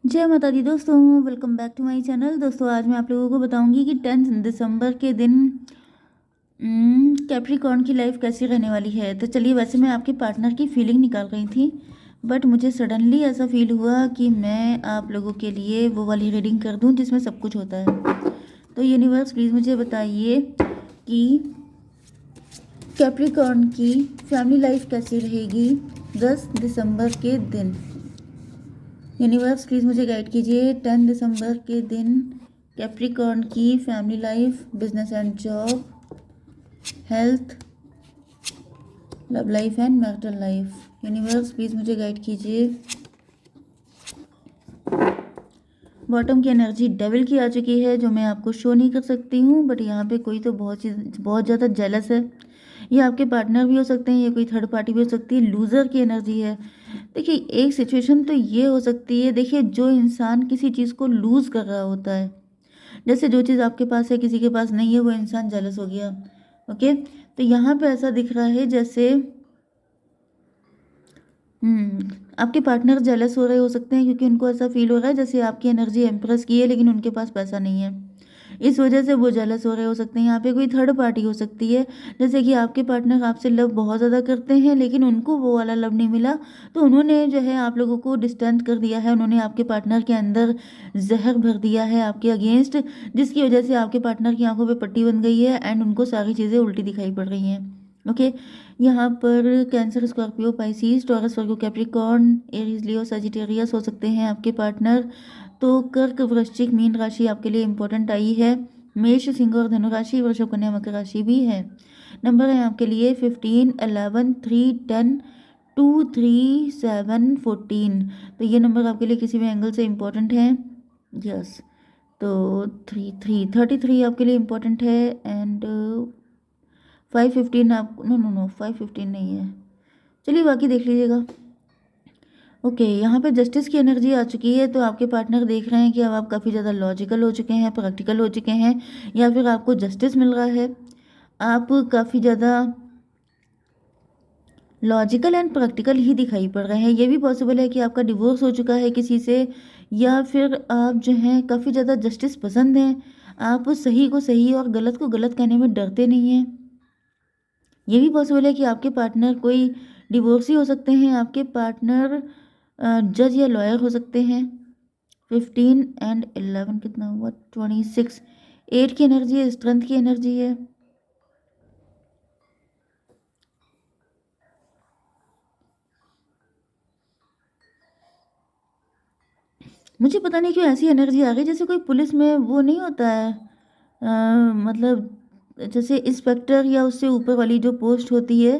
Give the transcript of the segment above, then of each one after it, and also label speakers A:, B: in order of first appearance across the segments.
A: जय माता दी दोस्तों, welcome back to my channel. दोस्तों आज मैं आप लोगों को बताऊंगी कि 10 दिसंबर के दिन कैप्रिकॉर्न की लाइफ कैसी रहने वाली है। तो चलिए, वैसे मैं आपके पार्टनर की फीलिंग निकाल रही थी, बट मुझे सडनली ऐसा फील हुआ कि मैं आप लोगों के लिए वो वाली रीडिंग कर दूं जिसमें सब कुछ होता है। तो यूनिवर्स प्लीज़ मुझे बताइए कि कैप्रिकॉर्न की फैमिली लाइफ कैसी रहेगी 10 दिसंबर के दिन। यूनिवर्स प्लीज़ मुझे गाइड कीजिए 10 दिसंबर के दिन कैप्रिकॉर्न की family life, business and job, health, love life and marital life. Universe please मुझे गाइड कीजिए। बॉटम की एनर्जी डेविल की आ चुकी है, जो मैं आपको शो नहीं कर सकती हूँ, बट यहाँ पे कोई तो बहुत ज़्यादा जेलस है। ये आपके पार्टनर भी हो सकते हैं, ये कोई थर्ड पार्टी भी हो सकती है। लूज़र की एनर्जी है। देखिए, एक सिचुएशन तो ये हो सकती है। देखिए, जो इंसान किसी चीज़ को लूज़ कर रहा होता है, जैसे जो चीज़ आपके पास है किसी के पास नहीं है, वो इंसान जेलस हो गया। ओके, तो यहाँ पे ऐसा दिख रहा है जैसे आपके पार्टनर जेलस हो रहे हो सकते हैं, क्योंकि उनको ऐसा फील हो रहा है जैसे आपकी एनर्जी एम्प्रेस की है, लेकिन उनके पास पैसा नहीं है। इस वजह से वो जेलस हो रहे हो सकते हैं। यहाँ पे कोई थर्ड पार्टी हो सकती है, जैसे कि आपके पार्टनर आपसे लव बहुत ज़्यादा करते हैं, लेकिन उनको वो वाला लव नहीं मिला, तो उन्होंने जो है आप लोगों को डिस्टेंस कर दिया है। उन्होंने आपके पार्टनर के अंदर जहर भर दिया है आपके अगेंस्ट, जिसकी वजह से आपके पार्टनर की आंखों पे पट्टी बन गई है एंड उनको सारी चीज़ें उल्टी दिखाई पड़ रही हैं। ओके, यहाँ पर कैंसर, स्कॉर्पियो, पाइसिस, टॉरस, वर्गो, कैप्रिकॉर्न, एरीज, लियो, सजिटेरियस हो सकते हैं आपके पार्टनर। तो कर्क, वृश्चिक, मीन राशि आपके लिए इंपॉर्टेंट आई है। मेष, सिंह और धनु राशि, वृषभ, कन्या, मकर राशि भी है। नंबर है आपके लिए 15, 11, 3, 10, 2, 3, 7, 14। तो ये नंबर आपके लिए किसी भी एंगल से इम्पोर्टेंट है। यस, तो 33 आपके लिए इम्पोर्टेंट है। एंड 515 आप, नो नो नो, 515 नहीं है। चलिए बाकी देख लीजिएगा। ओके, यहाँ पे जस्टिस की एनर्जी आ चुकी है, तो आपके पार्टनर देख रहे हैं कि अब आप काफ़ी ज़्यादा लॉजिकल हो चुके हैं, प्रैक्टिकल हो चुके हैं, या फिर आपको जस्टिस मिल रहा है। आप काफ़ी ज़्यादा लॉजिकल एंड प्रैक्टिकल ही दिखाई पड़ रहे हैं। ये भी पॉसिबल है कि आपका डिवोर्स हो चुका है किसी से, या फिर आप जो हैं काफ़ी ज़्यादा जस्टिस पसंद हैं। आप सही को सही और गलत को गलत कहने में डरते नहीं हैं। ये भी पॉसिबल है कि आपके पार्टनर कोई डिवोर्सी हो सकते हैं, आपके पार्टनर जज या लॉयर हो सकते हैं। 15 एंड 11 कितना हुआ, 26। 8 की एनर्जी है, स्ट्रेंथ की एनर्जी है। मुझे पता नहीं क्यों ऐसी एनर्जी आ गई, जैसे कोई पुलिस में वो नहीं होता है, मतलब जैसे इंस्पेक्टर या उससे ऊपर वाली जो पोस्ट होती है,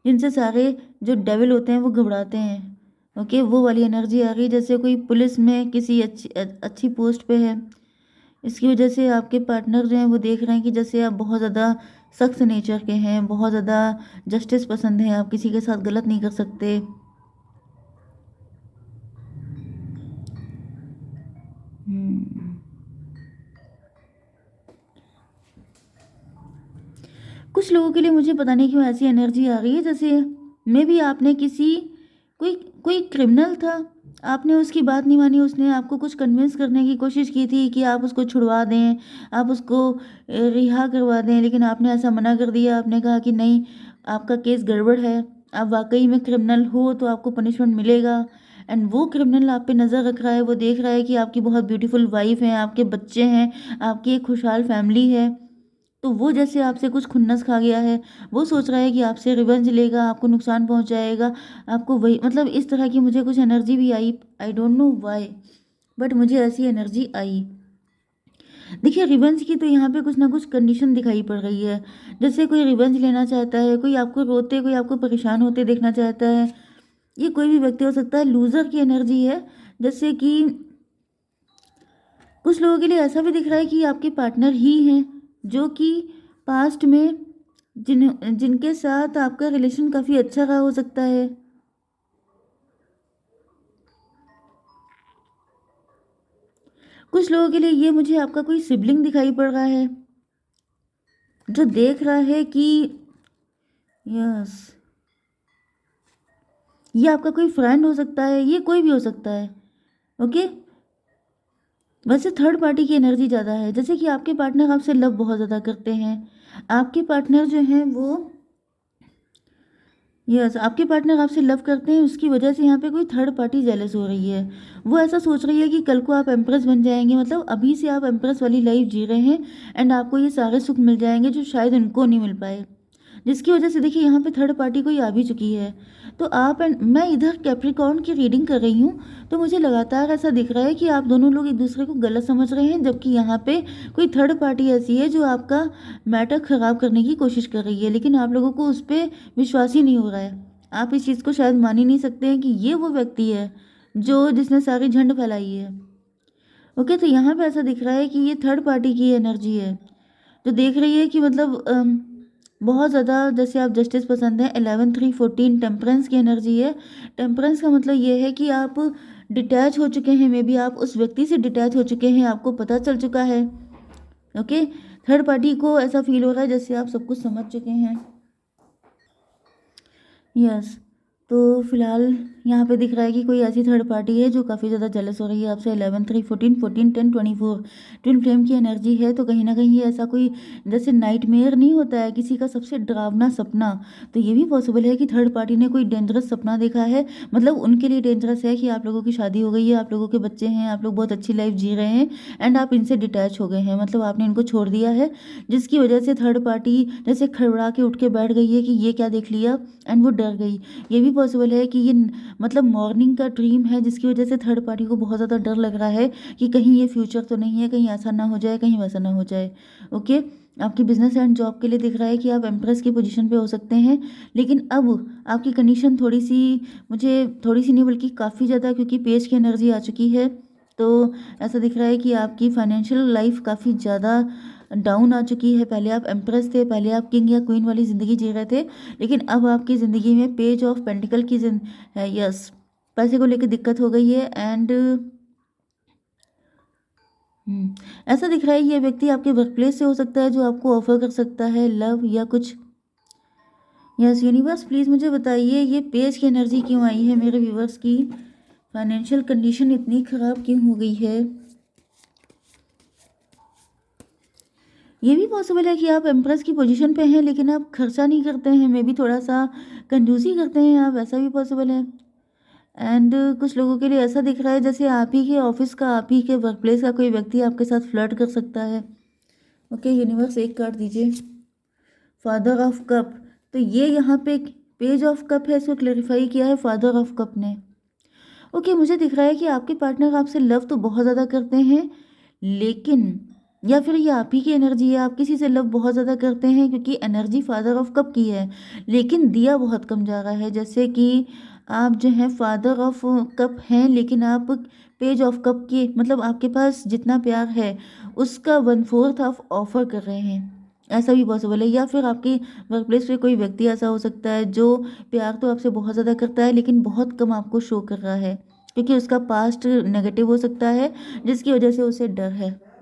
A: जिनसे सारे जो डेविल होते हैं वो घबराते हैं। ओके, वो वाली एनर्जी आ गई, जैसे कोई पुलिस में किसी अच्छी अच्छी पोस्ट पे है। इसकी वजह से आपके पार्टनर जो हैं वो देख रहे हैं कि जैसे आप बहुत ज़्यादा सख्त नेचर के हैं, बहुत ज़्यादा जस्टिस पसंद है, आप किसी के साथ गलत नहीं कर सकते। हम्म कुछ लोगों के लिए मुझे पता नहीं क्यों ऐसी एनर्जी आ रही है, जैसे मे भी आपने किसी कोई कोई क्रिमिनल था, आपने उसकी बात नहीं मानी, उसने आपको कुछ कन्विंस करने की कोशिश की थी कि आप उसको छुड़वा दें, आप उसको रिहा करवा दें, लेकिन आपने ऐसा मना कर दिया। आपने कहा कि नहीं, आपका केस गड़बड़ है, आप वाकई में क्रिमिनल हो तो आपको पनिशमेंट मिलेगा। एंड वो क्रिमिनल आप पे नज़र रख रहा है, वो देख रहा है कि आपकी बहुत ब्यूटीफुल वाइफ है, आपके बच्चे हैं, आपकी एक खुशहाल फैमिली है, तो वो जैसे आपसे कुछ खुन्नस खा गया है। वो सोच रहा है कि आपसे रिवेंज लेगा, आपको नुकसान पहुंचाएगा, आपको वही, मतलब इस तरह की मुझे कुछ एनर्जी भी आई। I don't know why, but मुझे ऐसी एनर्जी आई। देखिए, रिवेंज की तो यहाँ पे कुछ ना कुछ कंडीशन दिखाई पड़ रही है, जैसे कोई रिवेंज लेना चाहता है, कोई आपको रोते, कोई आपको परेशान होते देखना चाहता है। ये कोई भी व्यक्ति हो सकता है। लूजर की एनर्जी है, जैसे कि कुछ लोगों के लिए ऐसा भी दिख रहा है कि आपके पार्टनर ही हैं, जो कि पास्ट में जिनके साथ आपका रिलेशन काफ़ी अच्छा रहा हो सकता है। कुछ लोगों के लिए ये मुझे आपका कोई सिबलिंग दिखाई पड़ रहा है, जो देख रहा है कि यस, ये आपका कोई फ्रेंड हो सकता है, ये कोई भी हो सकता है। ओके। वैसे थर्ड पार्टी की एनर्जी ज़्यादा है, जैसे कि आपके पार्टनर आपसे लव बहुत ज़्यादा करते हैं। आपके पार्टनर जो हैं वो, यस, आपके पार्टनर आपसे लव करते हैं, उसकी वजह से यहाँ पे कोई थर्ड पार्टी जेलस हो रही है। वो ऐसा सोच रही है कि कल को आप एम्प्रेस बन जाएंगे, मतलब अभी से आप एम्प्रेस वाली लाइफ जी रहे हैं एंड आपको ये सारे सुख मिल जाएंगे जो शायद उनको नहीं मिल पाए, जिसकी वजह से देखिए यहाँ पे थर्ड पार्टी कोई आ भी चुकी है। तो आप एंड मैं इधर कैप्रिकॉर्न की रीडिंग कर रही हूँ, तो मुझे लगातार ऐसा दिख रहा है कि आप दोनों लोग एक दूसरे को गलत समझ रहे हैं, जबकि यहाँ पे कोई थर्ड पार्टी ऐसी है जो आपका मैटर ख़राब करने की कोशिश कर रही है, लेकिन आप लोगों को उस पर विश्वास ही नहीं हो रहा है। आप इस चीज़ को शायद मान ही नहीं सकते हैं कि ये वो व्यक्ति है जो जिसने सारी झंड फैलाई है। ओके, तो यहाँ पे ऐसा दिख रहा है कि ये थर्ड पार्टी की एनर्जी है जो देख रही है कि मतलब बहुत ज़्यादा, जैसे आप जस्टिस पसंद है, 11 3 14 टेम्परेंस की एनर्जी है। टेम्परेंस का मतलब ये है कि आप डिटैच हो चुके हैं, मे बी आप उस व्यक्ति से डिटैच हो चुके हैं, आपको पता चल चुका है। ओके, थर्ड पार्टी को ऐसा फील हो रहा है जैसे आप सब कुछ समझ चुके हैं। यस, तो फिलहाल यहाँ पे दिख रहा है कि कोई ऐसी थर्ड पार्टी है जो काफ़ी ज़्यादा जेलस हो रही है आपसे। 11 3 14 14 10 24 ट्विन फ्लेम की एनर्जी है, तो कहीं ना कहीं ये ऐसा कोई, जैसे नाइटमेयर नहीं होता है किसी का सबसे डरावना सपना, तो ये भी पॉसिबल है कि थर्ड पार्टी ने कोई डेंजरस सपना देखा है। मतलब उनके लिए डेंजरस है कि आप लोगों की शादी हो गई है, आप लोगों के बच्चे हैं, आप लोग बहुत अच्छी लाइफ जी रहे हैं एंड आप इनसे डिटैच हो गए हैं, मतलब आपने इनको छोड़ दिया है, जिसकी वजह से थर्ड पार्टी जैसे खड़बड़ा के उठ के बैठ गई है कि ये क्या देख लिया, एंड वो डर गई। ये भी पॉसिबल है कि ये मतलब मॉर्निंग का ड्रीम है, जिसकी वजह से थर्ड पार्टी को बहुत ज़्यादा डर लग रहा है कि कहीं ये फ्यूचर तो नहीं है, कहीं ऐसा ना हो जाए, कहीं वैसा ना हो जाए। ओके, आपकी बिजनेस एंड जॉब के लिए दिख रहा है कि आप एम्प्रेस की पोजीशन पे हो सकते हैं, लेकिन अब आपकी कंडीशन थोड़ी सी, मुझे थोड़ी सी नहीं बल्कि काफ़ी ज़्यादा, क्योंकि पेज की एनर्जी आ चुकी है, तो ऐसा दिख रहा है कि आपकी फाइनेंशियल लाइफ काफ़ी ज़्यादा डाउन आ चुकी है। पहले आप एम्प्रेस थे, पहले आप किंग या क्वीन वाली ज़िंदगी जी रहे थे, लेकिन अब आपकी ज़िंदगी में पेज ऑफ पेंटिकल की है। यस, पैसे को लेकर दिक्कत हो गई है एंड ऐसा दिख रहा है ये व्यक्ति आपके वर्क प्लेस से हो सकता है, जो आपको ऑफर कर सकता है लव या कुछ। यस यूनिवर्स, प्लीज़ मुझे बताइए ये पेज की एनर्जी क्यों आई है मेरे व्यूवर्स की, फाइनेंशियल कंडीशन इतनी ख़राब क्यों हो गई है। ये भी पॉसिबल है कि आप एम्प्रेस की पोजीशन पे हैं लेकिन आप खर्चा नहीं करते हैं, मे बी थोड़ा सा कंजूसी करते हैं आप, ऐसा भी पॉसिबल है। एंड कुछ लोगों के लिए ऐसा दिख रहा है जैसे आप ही के ऑफिस का, आप ही के वर्क प्लेस का कोई व्यक्ति आपके साथ फ्लर्ट कर सकता है। ओके यूनिवर्स, एक कार्ड दीजिए, फादर ऑफ कप। तो ये यहाँ पे पेज ऑफ कप है, इसको क्लेरिफाई किया है फादर ऑफ कप ने। ओके, मुझे दिख रहा है कि आपके पार्टनर आपसे लव तो बहुत ज़्यादा करते हैं, लेकिन या फिर ये आप ही की एनर्जी है, आप किसी से लव बहुत ज़्यादा करते हैं, क्योंकि एनर्जी फादर ऑफ कप की है, लेकिन दिया बहुत कम जा रहा है। जैसे कि आप जो हैं फादर ऑफ कप हैं, लेकिन आप पेज ऑफ कप के, मतलब आपके पास जितना प्यार है उसका 1/4 आप ऑफर कर रहे हैं, ऐसा भी पॉसिबल है। या फिर आपके वर्क प्लेस पे कोई व्यक्ति ऐसा हो सकता है जो प्यार तो आपसे बहुत ज़्यादा करता है लेकिन बहुत कम आपको शो कर रहा है, क्योंकि उसका पास्ट नेगेटिव हो सकता है, जिसकी वजह से उसे डर है।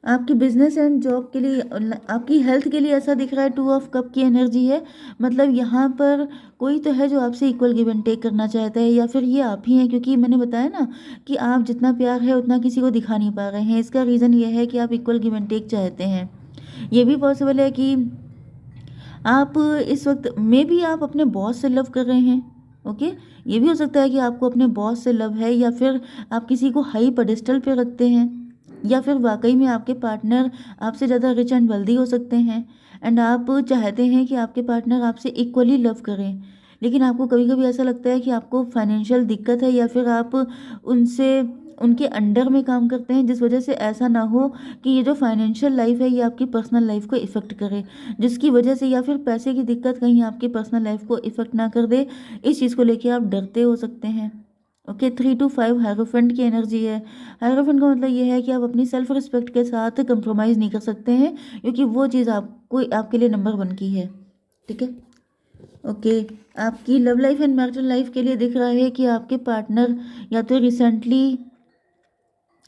A: आपकी बिजनेस एंड जॉब के लिए, आपकी हेल्थ के लिए ऐसा दिख रहा है 2 ऑफ कप की एनर्जी है, मतलब यहाँ पर कोई तो है जो आपसे इक्वल गिव एंड टेक करना चाहता है, या फिर ये आप ही हैं, क्योंकि मैंने बताया ना कि आप जितना प्यार है उतना किसी को दिखा नहीं पा रहे हैं। इसका रीज़न ये है कि आप इक्वल गिव एंड टेक चाहते हैं। ये भी पॉसिबल है कि आप इस वक्त मे बी आप अपने बॉस से लव कर रहे हैं। ओके, ये भी हो सकता है कि आपको अपने बॉस से लव है, या फिर आप किसी को हाई पेडेस्टल पे रखते हैं, या फिर वाकई में आपके पार्टनर आपसे ज़्यादा रिच एंड वेल्दी हो सकते हैं एंड आप चाहते हैं कि आपके पार्टनर आपसे इक्वली लव करें, लेकिन आपको कभी कभी ऐसा लगता है कि आपको फाइनेंशियल दिक्कत है, या फिर आप उनसे उनके अंडर में काम करते हैं, जिस वजह से ऐसा ना हो कि ये जो फाइनेंशियल लाइफ है ये आपकी पर्सनल लाइफ को इफ़ेक्ट करे, जिसकी वजह से, या फिर पैसे की दिक्कत कहीं आपकी पर्सनल लाइफ को इफ़ेक्ट ना कर दे, इस चीज़ को लेके आप डरते हो सकते हैं। ओके, 3 to 5 हायरोफेंट की एनर्जी है। हायरोफेंट का मतलब ये है कि आप अपनी सेल्फ रिस्पेक्ट के साथ कंप्रोमाइज़ नहीं कर सकते हैं, क्योंकि वो चीज़ आपको आपके लिए नंबर 1 की है। ठीक है। ओके, आपकी love life and marital life के लिए दिख रहा है कि आपके पार्टनर या तो रिसेंटली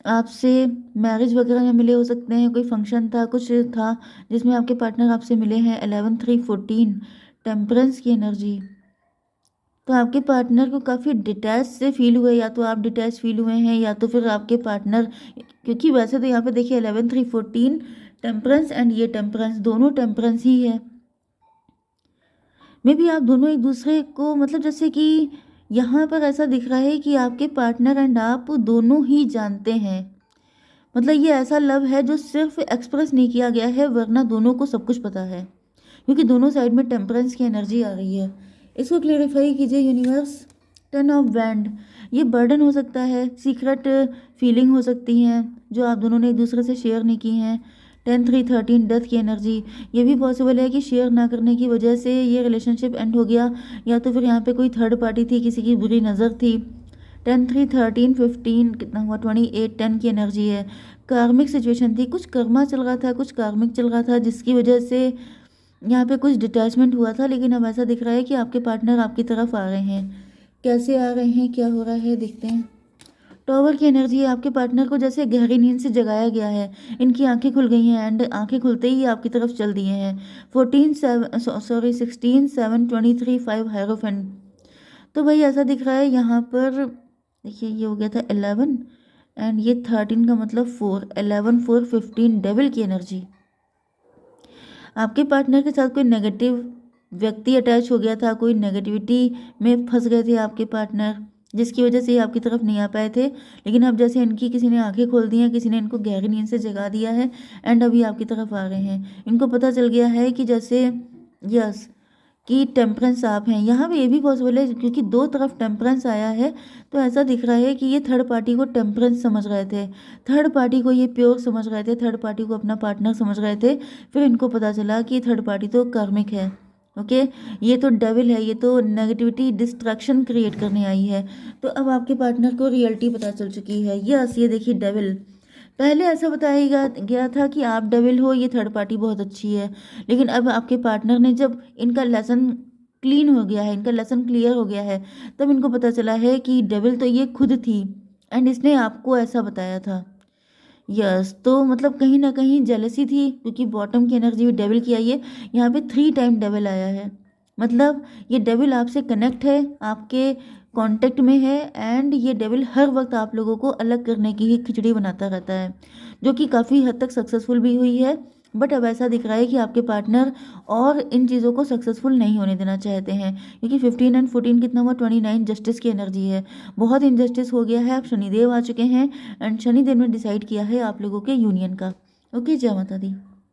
A: आपसे मैरिज वगैरह में मिले हो सकते हैं, कोई फंक्शन था, कुछ था जिसमें आपके पार्टनर आपसे मिले हैं। 11 3 14 टेम्परेंस की एनर्जी, तो आपके पार्टनर को काफ़ी डिटैच से फील हुए, या तो आप डिटैच फील हुए हैं या तो फिर आपके पार्टनर, क्योंकि वैसे तो यहाँ पे देखिए 11 3 14 टेम्परेंस एंड ये टेम्परेंस, दोनों टेम्परेंस ही है। मे बी आप दोनों एक दूसरे को, मतलब जैसे कि यहाँ पर ऐसा दिख रहा है कि आपके पार्टनर एंड आप दोनों ही जानते हैं, मतलब ये ऐसा लव है जो सिर्फ एक्सप्रेस नहीं किया गया है, वरना दोनों को सब कुछ पता है, क्योंकि दोनों साइड में टेम्परेंस की एनर्जी आ रही है। इसको क्लेरिफाई कीजिए यूनिवर्स। 10 ऑफ वैंड, ये बर्डन हो सकता है, सीक्रेट फीलिंग हो सकती हैं जो आप दोनों ने एक दूसरे से शेयर नहीं की हैं। 10 3 13 डेथ की एनर्जी, ये भी पॉसिबल है कि शेयर ना करने की वजह से ये रिलेशनशिप एंड हो गया, या तो फिर यहाँ पे कोई थर्ड पार्टी थी, किसी की बुरी नज़र थी। 10 3 13 15 कितना हुआ 28, 10 की एनर्जी है। कार्मिक सिचुएशन थी, कुछ कर्मा चल रहा था, कुछ कार्मिक चल रहा था, जिसकी वजह से यहाँ पे कुछ डिटैचमेंट हुआ था, लेकिन अब ऐसा दिख रहा है कि आपके पार्टनर आपकी तरफ आ रहे हैं। कैसे आ रहे हैं, क्या हो रहा है, देखते हैं। टॉवर की एनर्जी है, आपके पार्टनर को जैसे गहरी नींद से जगाया गया है, इनकी आंखें खुल गई हैं एंड आंखें खुलते ही आपकी तरफ चल दिए हैं। 16 7 23 5 हायरोफेंट। तो भाई ऐसा दिख रहा है यहाँ पर, देखिए ये हो गया था 11 एंड ये 13 का मतलब 4, 11 4 15 डेविल की एनर्जी। आपके पार्टनर के साथ कोई नेगेटिव व्यक्ति अटैच हो गया था, कोई नेगेटिविटी में फंस गए थे आपके पार्टनर, जिसकी वजह से ये आपकी तरफ नहीं आ पाए थे, लेकिन अब जैसे इनकी किसी ने आंखें खोल दी हैं, किसी ने इनको गहरी नींद से जगा दिया है एंड अभी आपकी तरफ आ रहे हैं। इनको पता चल गया है कि जैसे यस कि टेम्परेंस आप हैं। यहाँ पे ये भी पॉसिबल है क्योंकि दो तरफ टेम्परेंस आया है, तो ऐसा दिख रहा है कि ये थर्ड पार्टी को टेम्परेंस समझ रहे थे, थर्ड पार्टी को ये प्योर समझ रहे थे, थर्ड पार्टी को अपना पार्टनर समझ रहे थे। फिर इनको पता चला कि थर्ड पार्टी तो कार्मिक है, ओके, ये तो डेविल है, ये तो नेगेटिविटी डिस्ट्रैक्शन क्रिएट करने आई है। तो अब आपके पार्टनर को रियलिटी पता चल चुकी है। यस, ये देखिए डेविल, पहले ऐसा बताया गया था कि आप डेविल हो, ये थर्ड पार्टी बहुत अच्छी है, लेकिन अब आपके पार्टनर ने, जब इनका लेसन क्लीन हो गया है, इनका लेसन क्लियर हो गया है, तब इनको पता चला है कि डेविल तो ये खुद थी एंड इसने आपको ऐसा बताया था। यस, तो मतलब कहीं ना कहीं जेलसी थी, क्योंकि बॉटम की एनर्जी भी डेविल की आई है, यहाँ पे 3 टाइम डेविल आया है, मतलब ये डेविल आपसे कनेक्ट है, आपके कांटेक्ट में है एंड ये डेविल हर वक्त आप लोगों को अलग करने की ही खिचड़ी बनाता रहता है, जो कि काफ़ी हद तक सक्सेसफुल भी हुई है। बट अब ऐसा दिख रहा है कि आपके पार्टनर और इन चीज़ों को सक्सेसफुल नहीं होने देना चाहते हैं, क्योंकि 15 एंड 14 कितना हुआ 29, जस्टिस की एनर्जी है। बहुत इनजस्टिस हो गया है, अब शनिदेव आ चुके हैं एंड शनिदेव ने डिसाइड किया है आप लोगों के यूनियन का। ओके, जय माता दी।